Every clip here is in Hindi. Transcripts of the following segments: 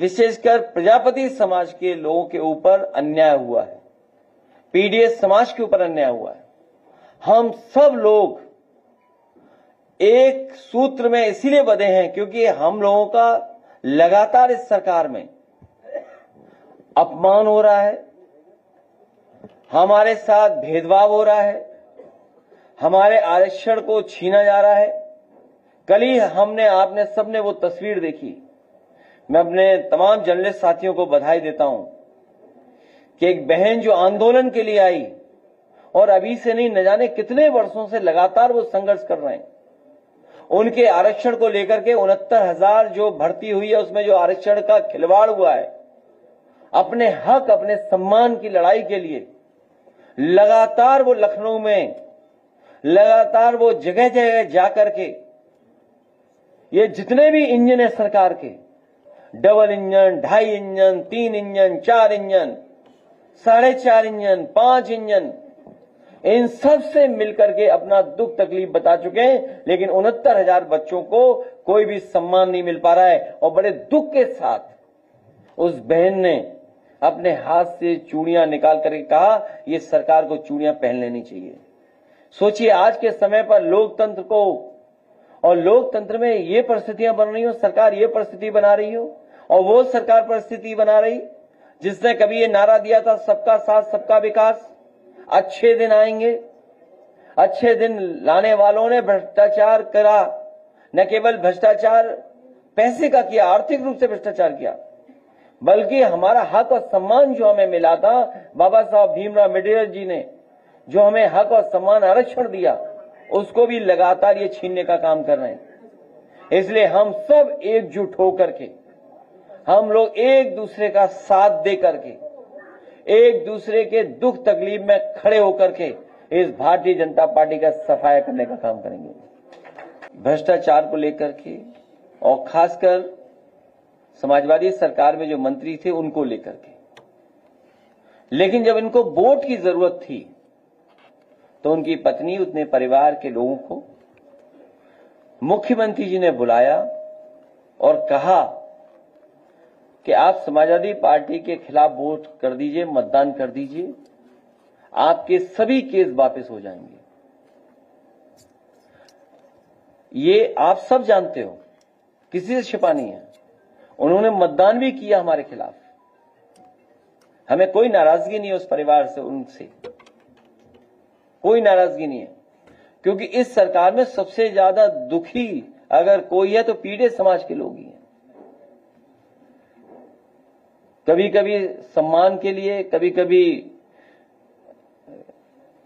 विशेषकर प्रजापति समाज के लोगों के ऊपर अन्याय हुआ है, पीडीएस समाज के ऊपर अन्याय हुआ है। हम सब लोग एक सूत्र में इसीलिए बंधे हैं क्योंकि हम लोगों का लगातार इस सरकार में अपमान हो रहा है, हमारे साथ भेदभाव हो रहा है, हमारे आरक्षण को छीना जा रहा है। कल ही आपने सबने वो तस्वीर देखी। मैं अपने तमाम जर्नलिस्ट साथियों को बधाई देता हूं कि एक बहन जो आंदोलन के लिए आई और अभी से नहीं न जाने कितने वर्षों से लगातार वो संघर्ष कर रहे हैं, उनके आरक्षण को लेकर के 69,000 जो भर्ती हुई है उसमें जो आरक्षण का खिलवाड़ हुआ है, अपने हक अपने सम्मान की लड़ाई के लिए लगातार वो लखनऊ में लगातार वो जगह जगह जाकर के ये जितने भी इंजन है सरकार के, double engine, 2.5 engine, 3 engine, 4 engine, 4.5 engine, 5 engine, इन सब से मिलकर के अपना दुख तकलीफ बता चुके हैं, लेकिन 69,000 बच्चों को कोई भी सम्मान नहीं मिल पा रहा है। और बड़े दुख के साथ उस बहन ने अपने हाथ से चूड़ियां निकाल करके कहा ये सरकार को चूड़ियां पहन लेनी चाहिए। सोचिए आज के समय पर लोकतंत्र को और लोकतंत्र में ये परिस्थितियां बन रही हो, सरकार ये परिस्थिति बना रही हो और वो सरकार परिस्थिति बना रही जिसने कभी ये नारा दिया था सबका साथ सबका विकास, अच्छे दिन आएंगे। अच्छे दिन लाने वालों ने भ्रष्टाचार करा, न केवल भ्रष्टाचार पैसे का किया, आर्थिक रूप से भ्रष्टाचार किया, बल्कि हमारा हक और सम्मान जो हमें मिला था, बाबा साहब भीमराव अम्बेडकर जी ने जो हमें हक और सम्मान आरक्षण दिया, उसको भी लगातार ये छीनने का काम कर रहे हैं। इसलिए हम सब एकजुट होकर के, हम लोग एक दूसरे का साथ दे करके, एक दूसरे के दुख तकलीफ में खड़े होकर के इस भारतीय जनता पार्टी का सफाया करने का काम करेंगे। भ्रष्टाचार को लेकर के और खासकर समाजवादी सरकार में जो मंत्री थे उनको लेकर के, लेकिन जब इनको वोट की जरूरत थी तो उनकी पत्नी, उतने परिवार के लोगों को मुख्यमंत्री जी ने बुलाया और कहा कि आप समाजवादी पार्टी के खिलाफ वोट कर दीजिए, मतदान कर दीजिए, आपके सभी केस वापस हो जाएंगे। ये आप सब जानते हो, किसी से छिपा नहीं है। उन्होंने मतदान भी किया हमारे खिलाफ। हमें कोई नाराजगी नहीं है उस परिवार से, उनसे कोई नाराजगी नहीं है, क्योंकि इस सरकार में सबसे ज्यादा दुखी अगर कोई है तो पीड़ित समाज के लोग ही हैं। कभी कभी सम्मान के लिए, कभी कभी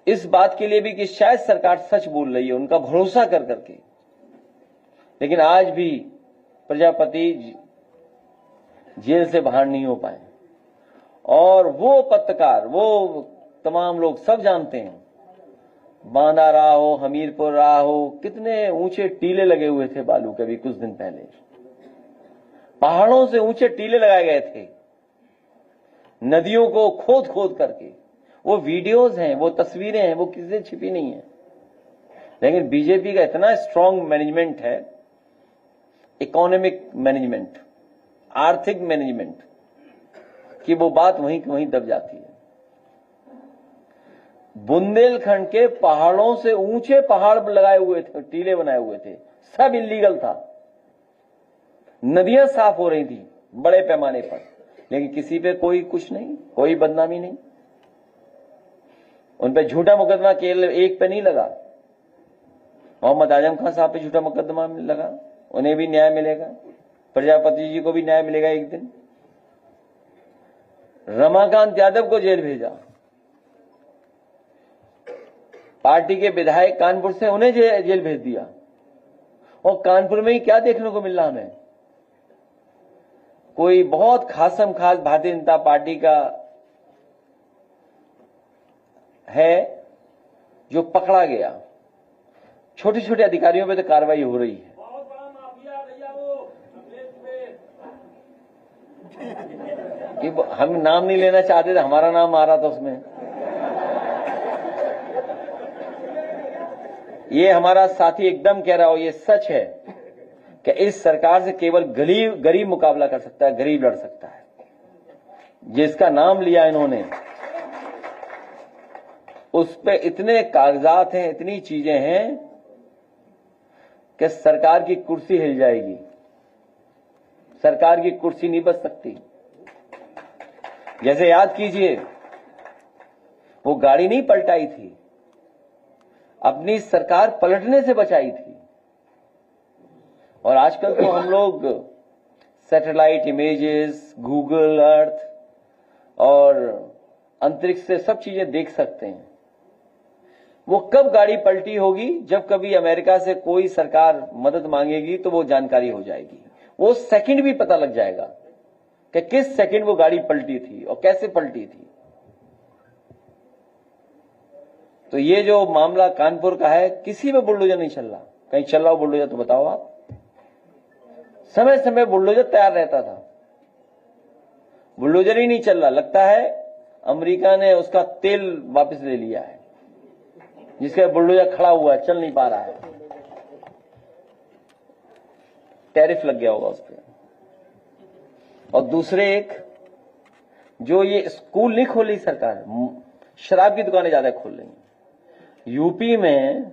इस बात के लिए भी कि शायद सरकार सच बोल रही है, उनका भरोसा कर करके, लेकिन आज भी प्रजापति जेल से बाहर नहीं हो पाए। और वो पत्रकार, वो तमाम लोग सब जानते हैं, बांदा रहा हो, हमीरपुर रहा हो, कितने ऊंचे टीले लगे हुए थे बालू के। भी कुछ दिन पहले पहाड़ों से ऊंचे टीले लगाए गए थे, नदियों को खोद खोद करके। वो वीडियोस हैं, वो तस्वीरें हैं, वो किसी से छिपी नहीं है। लेकिन बीजेपी का इतना स्ट्रांग मैनेजमेंट है, इकोनॉमिक मैनेजमेंट, आर्थिक मैनेजमेंट, कि वो बात वहीं की वहीं दब जाती है। बुंदेलखंड के पहाड़ों से ऊंचे पहाड़ लगाए हुए थे, टीले बनाए हुए थे, सब इलीगल था। नदियां साफ हो रही थी बड़े पैमाने पर, लेकिन किसी पे कोई कुछ नहीं, कोई बदनामी नहीं। उन पे झूठा मुकदमा केवल एक पे नहीं लगा, मोहम्मद आजम खान साहब पे झूठा मुकदमा लगा, उन्हें भी न्याय मिलेगा, प्रजापति जी को भी न्याय मिलेगा एक दिन। रमाकांत यादव को जेल भेजा, पार्टी के विधायक कानपुर से, उन्हें जेल भेज दिया। और कानपुर में ही क्या देखने को मिल रहा हमें, कोई बहुत खासम खास भारतीय जनता पार्टी का है जो पकड़ा गया। छोटे छोटे अधिकारियों पे तो कार्रवाई हो रही है। बहुत बड़ा माफिया भैया वो कि हम नाम नहीं लेना चाहते थे, हमारा नाम आ रहा था उसमें। ये हमारा साथी एकदम कह रहा हो, ये सच है। कि इस सरकार से केवल गरीब मुकाबला कर सकता है, गरीब लड़ सकता है। जिसका नाम लिया इन्होंने, उस पे इतने कागजात हैं, इतनी चीजें हैं कि सरकार की कुर्सी हिल जाएगी। सरकार की कुर्सी नहीं बच सकती। जैसे याद कीजिए, वो गाड़ी नहीं पलटाई थी, अपनी सरकार पलटने से बचाई थी। और आजकल तो हम लोग सैटेलाइट इमेजेस, गूगल अर्थ और अंतरिक्ष से सब चीजें देख सकते हैं। वो कब गाड़ी पलटी होगी, जब कभी अमेरिका से कोई सरकार मदद मांगेगी तो वो जानकारी हो जाएगी। वो सेकंड भी पता लग जाएगा कि किस सेकंड वो गाड़ी पलटी थी और कैसे पलटी थी। तो ये जो मामला कानपुर का है, किसी में बुलडोजर नहीं चल रहा। कहीं चल रहा हो बुलडोजर तो बताओ आप। समय समय बुलडोजर तैयार रहता था, बुलडोजर ही नहीं चल रहा। लगता है अमेरिका ने उसका तेल वापस ले लिया है, जिसका बुलडोजर खड़ा हुआ है, चल नहीं पा रहा है। टैरिफ लग गया होगा उस पर। और दूसरे एक, जो ये स्कूल नहीं खोल रही सरकार, शराब की दुकानें ज्यादा खोल रही हैं। यूपी में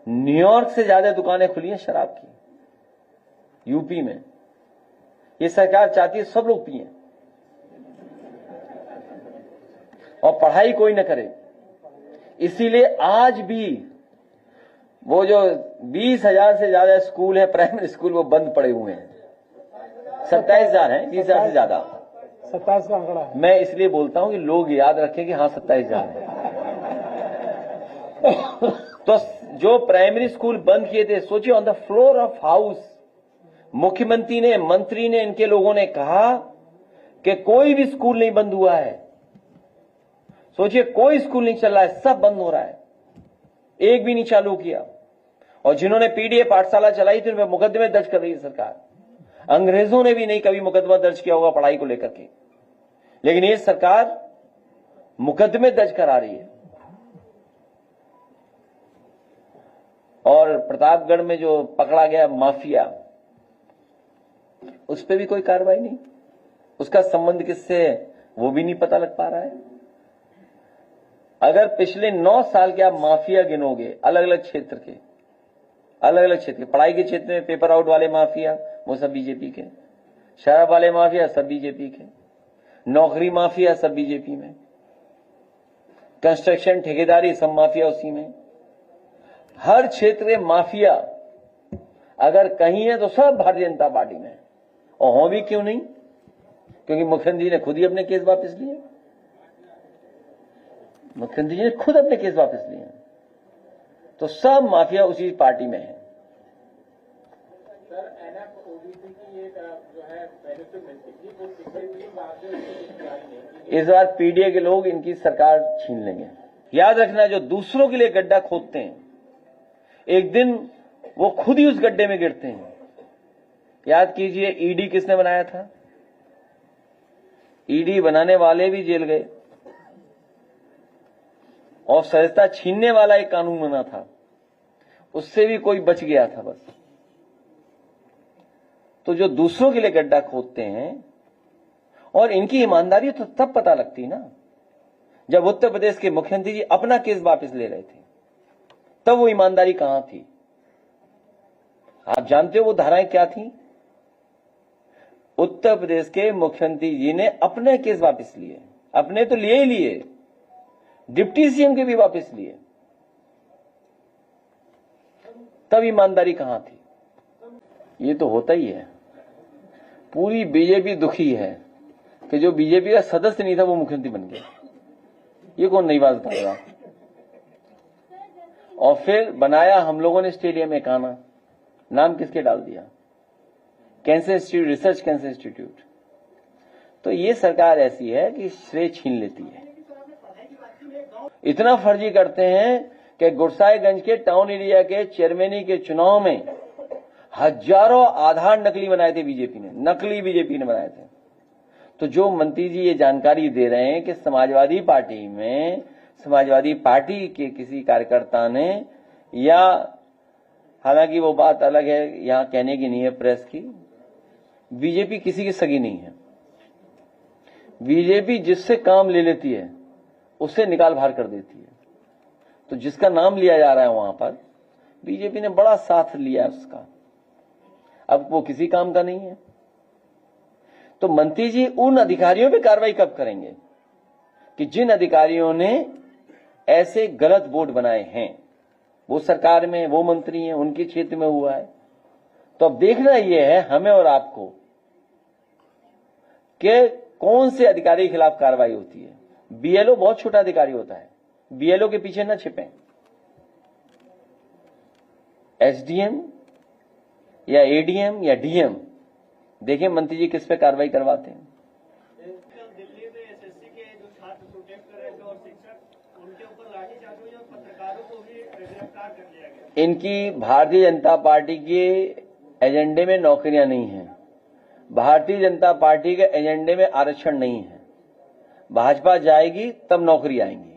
न्यूयॉर्क से ज्यादा दुकानें खुली हैं शराब की। यूपी में ये सरकार चाहती है सब लोग पिएं और पढ़ाई कोई न करे। इसीलिए आज भी वो जो 20,000 से ज्यादा स्कूल है, प्राइमरी स्कूल, वो बंद पड़े हुए हैं। 27,000 हैं, 20,000 से ज्यादा। 27 का आंकड़ा है। मैं इसलिए बोलता हूं कि लोग याद रखें कि हाँ 27,000 है। तो जो प्राइमरी स्कूल बंद किए थे, सोचिए, on the floor of house मुख्यमंत्री ने, मंत्री ने, इनके लोगों ने कहा कि कोई भी स्कूल नहीं बंद हुआ है। सोचिए, कोई स्कूल नहीं चल रहा है, सब बंद हो रहा है, एक भी नहीं चालू किया। और जिन्होंने पीडीए पाठशाला चलाई थी, उनमें मुकदमे दर्ज कर रही है सरकार। अंग्रेजों ने भी नहीं कभी मुकदमा दर्ज किया होगा पढ़ाई को लेकर के, लेकिन ये सरकार मुकदमे दर्ज करा रही है। और प्रतापगढ़ में जो पकड़ा गया माफिया, उस पर भी कोई कार्रवाई नहीं। उसका संबंध किससे है वो भी नहीं पता लग पा रहा है। अगर पिछले 9 साल के आप माफिया गिनोगे, अलग अलग क्षेत्र के, पढ़ाई के क्षेत्र में पेपर आउट वाले माफिया, वो सब बीजेपी के, शराब वाले माफिया सब बीजेपी के, नौकरी माफिया सब बीजेपी में, कंस्ट्रक्शन ठेकेदारी सब माफिया उसी में। हर क्षेत्र में माफिया अगर कहीं है तो सब भारतीय जनता पार्टी में। और हो भी क्यों नहीं? क्योंकि मुख्यमंत्री जी ने खुद ही अपने केस वापस लिए। मुख्यमंत्री जी ने खुद अपने केस वापस लिए। तो सब माफिया उसी पार्टी में है। सर, एनएफ-ओबीसी की ये जो है पहले से मिलती थी, वो पिछले 3 बार से इस बार पीडीए के लोग इनकी सरकार छीन लेंगे। याद रखना, जो दूसरों के लिए गड्ढा खोदते हैं, एक दिन वो खुद ही उस गड्ढे में गिरते हैं। याद कीजिए, ईडी किसने बनाया था? ईडी बनाने वाले भी जेल गए, और सदस्यता छीनने वाला एक कानून बना था, उससे भी कोई बच गया था बस। तो जो दूसरों के लिए गड्ढा खोदते हैं, और इनकी ईमानदारी तो तब पता लगती ना जब उत्तर प्रदेश के मुख्यमंत्री जी अपना केस वापस ले रहे थे, तब वो ईमानदारी कहां थी? आप जानते हो वो धाराएं क्या थी? उत्तर प्रदेश के मुख्यमंत्री जी ने अपने केस वापस लिए, अपने तो लिए ही लिए, डिप्टी सीएम के भी वापस लिए, तब ईमानदारी कहां थी? ये तो होता ही है। पूरी बीजेपी दुखी है कि जो बीजेपी का सदस्य नहीं था वो मुख्यमंत्री बन गया। ये कौन नई बात बताएगा? और फिर बनाया हम लोगों ने स्टेडियम में काना, नाम किसके डाल दिया? Cancer institute, research cancer institute. तो ये सरकार ऐसी है कि श्रेय छीन लेती है। इतना फर्जी करते हैं कि गुरसाईगंज के टाउन एरिया के चेयरमैनी के चुनाव में हजारों आधार नकली बनाए थे बीजेपी ने, नकली बीजेपी ने बनाए थे। तो जो मंत्री जी ये जानकारी दे रहे हैं कि समाजवादी पार्टी में, समाजवादी पार्टी के किसी कार्यकर्ता ने या हालांकि वो बात अलग है, यहां कहने की नहीं है प्रेस की। बीजेपी किसी की सगी नहीं है। बीजेपी जिससे काम ले लेती है उससे निकाल बाहर कर देती है। तो जिसका नाम लिया जा रहा है वहां पर बीजेपी ने बड़ा साथ लिया है उसका, अब वो किसी काम का नहीं है। तो मंत्री जी उन अधिकारियों पे कार्रवाई कब करेंगे कि जिन अधिकारियों ने ऐसे गलत बोर्ड बनाए हैं? वो सरकार में वो मंत्री हैं, उनके क्षेत्र में हुआ है। तो अब देखना यह है हमें और आपको कि कौन से अधिकारी के खिलाफ कार्रवाई होती है। बीएलओ बहुत छोटा अधिकारी होता है, बीएलओ के पीछे न छिपें। एसडीएम या एडीएम या डीएम, देखिए मंत्री जी किस पे कार्रवाई करवाते हैं। दिल्ली में एसएससी के जो छात्र प्रोटेस्ट कर रहे थे और शिक्षक, उनके ऊपर लाठीचार्ज हुई और पत्रकारों को भी गिरफ्तार कर लिया गया। इनकी भारतीय जनता पार्टी के एजेंडे में नौकरियां नहीं हैं। भारतीय जनता पार्टी के एजेंडे में आरक्षण नहीं है। भाजपा जाएगी तब नौकरी आएंगी।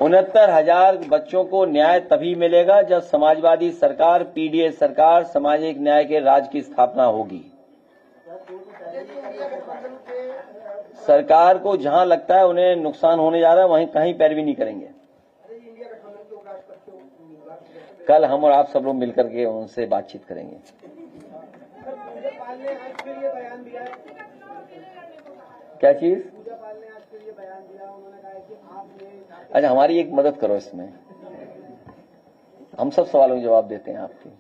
69,000 बच्चों को न्याय तभी मिलेगा जब समाजवादी सरकार, पीडीए सरकार, सामाजिक न्याय के राज की स्थापना होगी। सरकार को जहां लगता है उन्हें नुकसान होने जा रहा है वहीं कहीं पैरवी नहीं करेंगे। कल हम और आप सब लोग मिलकर के उनसे बातचीत करेंगे। क्या चीज? अच्छा, हमारी एक मदद करो इसमें, हम सब सवालों के जवाब देते हैं आपके।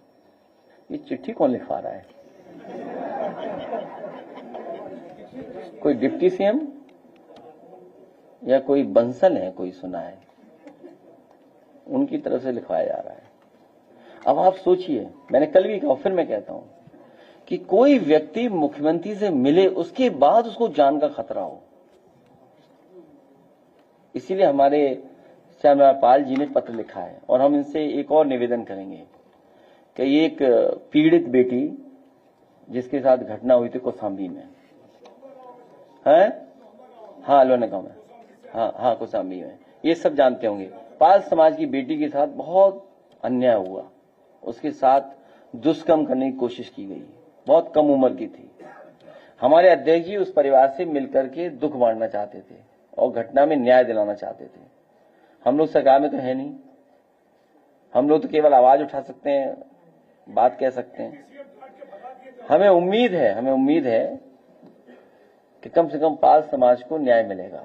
ये चिट्ठी कौन लिखवा रहा है? कोई डिप्टी सीएम या कोई बंसल है, कोई सुना है, उनकी तरफ से लिखवाया जा रहा है। अब आप सोचिए, मैंने कल भी कहा, फिर मैं कहता हूं कि कोई व्यक्ति मुख्यमंत्री से मिले उसके बाद उसको जान का खतरा हो। इसीलिए हमारे श्यामलाल जी ने पत्र लिखा है और हम इनसे एक और निवेदन करेंगे कि एक पीड़ित बेटी जिसके साथ घटना हुई थी कौशाम्बी में है, हाँ लोनागांव में, हाँ कौशाम्बी में, ये सब जानते होंगे। पाल समाज की बेटी के साथ बहुत अन्याय हुआ, उसके साथ दुष्कर्म करने की कोशिश की गई। बहुत कम उम्र की थी। हमारे अध्यक्ष जी उस परिवार से मिलकर के दुख बांटना चाहते थे और घटना में न्याय दिलाना चाहते थे। हम लोग सरकार में तो है नहीं, हम लोग तो केवल आवाज उठा सकते हैं, बात कह सकते हैं। हमें उम्मीद है कि कम से कम पाल समाज को न्याय मिलेगा।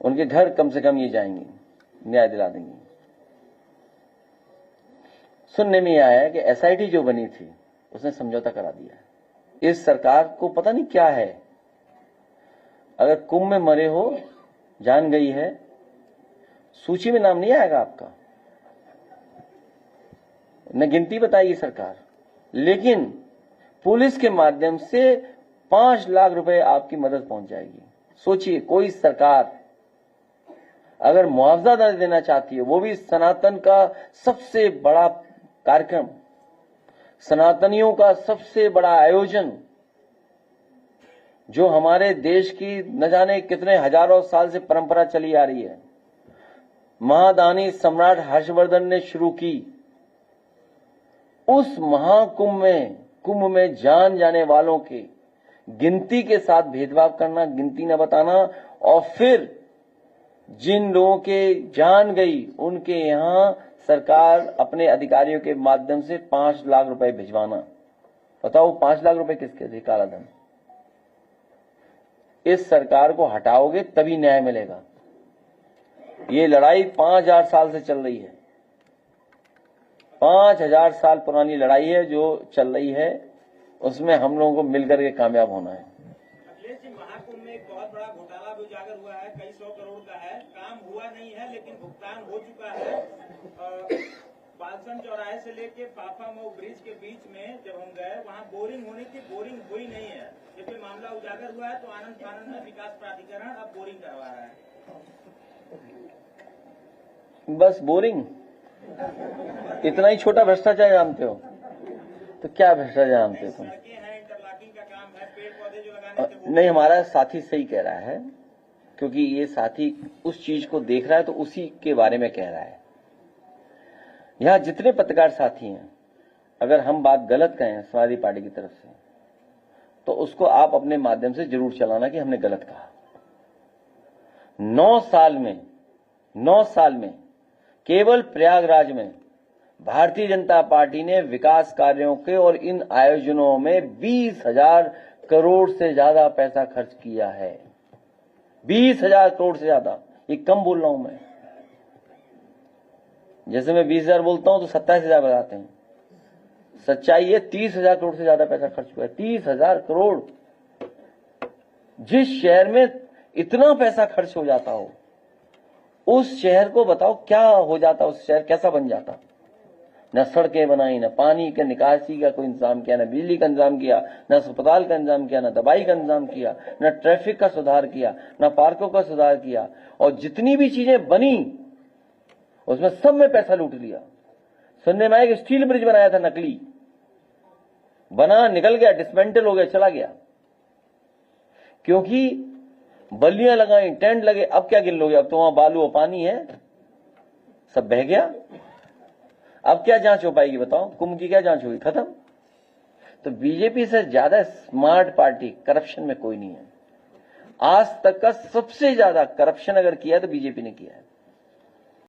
उनके घर कम से कम ये जाएंगे, न्याय दिला देंगे। सुनने में आया है कि एसआईटी जो बनी थी उसने समझौता करा दिया है। इस सरकार को पता नहीं क्या है, अगर कुंभ में मरे हो, जान गई है, सूची में नाम नहीं आएगा आपका, न गिनती बताएगी सरकार, लेकिन पुलिस के माध्यम से 5 लाख रुपए आपकी मदद पहुंच जाएगी। सोचिए, कोई सरकार अगर मुआवजा दर देना चाहती है, वो भी सनातन का सबसे बड़ा कार्यक्रम, सनातनियों का सबसे बड़ा आयोजन, जो हमारे देश की न जाने कितने हजारों साल से परंपरा चली आ रही है, महादानी सम्राट हर्षवर्धन ने शुरू की। उस कुंभ में जान जाने वालों के गिनती के साथ भेदभाव करना, गिनती न बताना, और फिर जिन लोगों के जान गई उनके यहां सरकार अपने अधिकारियों के माध्यम से 5 लाख रुपए भिजवाना। बताओ 5 लाख रुपए किसके थे? काला धन। इस सरकार को हटाओगे तभी न्याय मिलेगा। ये लड़ाई 5000 साल से चल रही है, 5000 साल पुरानी लड़ाई है जो चल रही है, उसमें हम लोगों को मिलकर के कामयाब होना है। अखिलेश जी, महाकुंभ में एक बहुत बड़ा घोटाला भी उजागर हुआ है, कई 100 करोड़ का है, काम हुआ नहीं है लेकिन भुगतान हो चुका है। बालसन चौराहे से लेके पाफा मऊ ब्रिज के बीच में जब हम गए, वहाँ बोरिंग होने की, बोरिंग हुई नहीं है। जब ये मामला उजागर हुआ है तो आनंद फानंद में विकास प्राधिकरण अब बोरिंग करवा रहा है। बस बोरिंग, इतना ही छोटा भ्रष्टाचार जानते हो तो क्या भ्रष्टाचार जानते हो तुम? इंटरलॉकिंग का काम है, पेड़ पौधे जो लगाने थे। नहीं, हमारा साथी सही कह रहा है क्योंकि ये साथी उस चीज को देख रहा है तो उसी के बारे में कह रहा है। यहां जितने पत्रकार साथी हैं, अगर हम बात गलत कहें समाजवादी पार्टी की तरफ से, तो उसको आप अपने माध्यम से जरूर चलाना कि हमने गलत कहा। 9 साल में केवल प्रयागराज में भारतीय जनता पार्टी ने विकास कार्यों के और इन आयोजनों में 20,000 करोड़ से ज्यादा पैसा खर्च किया है। 20,000 करोड़ से ज्यादा। ये कम बोल रहा हूं मैं, जैसे मैं 20,000 बोलता हूं तो 27,000 बताते हैं। सच्चाई है 30,000 करोड़ से ज्यादा पैसा खर्च हुआ है। 30,000 करोड़। जिस शहर में इतना पैसा खर्च हो जाता हो, उस शहर को बताओ क्या हो जाता, उस शहर कैसा बन जाता। न सड़कें बनाई, न पानी के निकासी का कोई इंतजाम किया, न बिजली का इंतजाम किया, न अस्पताल का इंतजाम किया, न दवाई का इंतजाम किया, न ट्रैफिक का सुधार किया, न पार्कों का सुधार किया। और जितनी भी चीजें बनी उसमें सब में पैसा लूट लिया। सुनने में आया कि स्टील ब्रिज बनाया था, नकली बना, निकल गया, डिसमेंटल हो गया, चला गया। क्योंकि बल्लियां लगाई, टेंट लगे, अब क्या गिन लोगे, अब तो वहां बालू और पानी है, सब बह गया। अब क्या जांच हो पाएगी बताओ, कुंभ की क्या जांच होगी, खत्म। तो बीजेपी से ज्यादा स्मार्ट पार्टी करप्शन में कोई नहीं है। आज तक का सबसे ज्यादा करप्शन अगर किया है तो बीजेपी ने किया है।